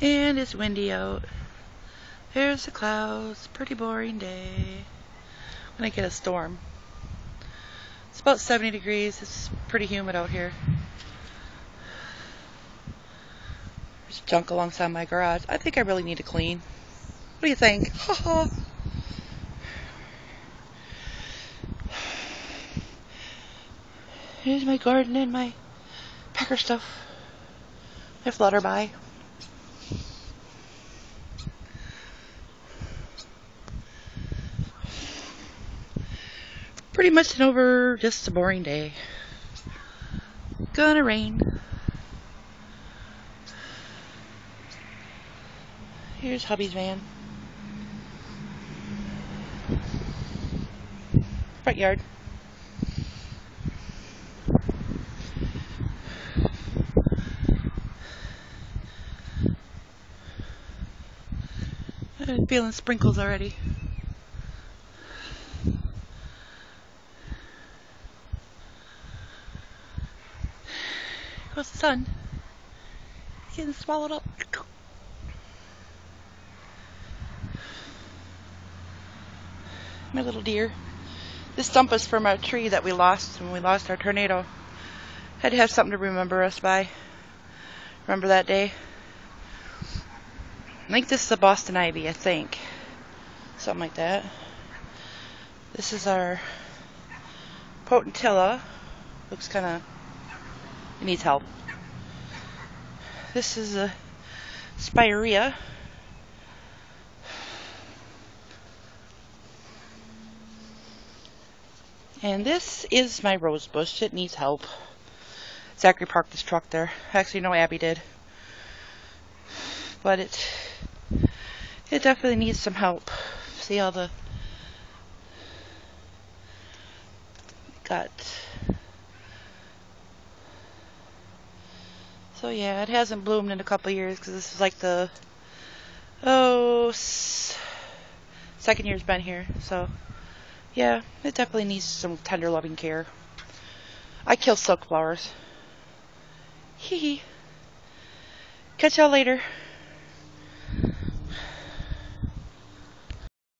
And it's windy out. Here's the clouds. Pretty boring day. I'm gonna get a storm. It's about 70 degrees. It's pretty humid out here. There's junk alongside my garage. I think I really need to clean. What do you think? Here's my garden and my pecker stuff. My flutterby. Pretty much just a boring day. Gonna rain. Here's hubby's van. Front yard. I'm feeling sprinkles already. Goes the sun. He's getting swallowed up. My little deer. This stump is from a tree that we lost when we lost our tornado. Had to have something to remember us by. Remember that day? I think this is a Boston ivy, I think. Something like that. This is our potentilla. Looks kind of... it needs help. This is a spirea. And this is my rose bush. It needs help. Zachary parked his truck there. Actually, no, Abby did. But it definitely needs some help. See how the... got... So yeah, it hasn't bloomed in a couple years because this is like the... second year's been here. So yeah, it definitely needs some tender loving care. I kill silk flowers. Hee hee. Catch y'all later.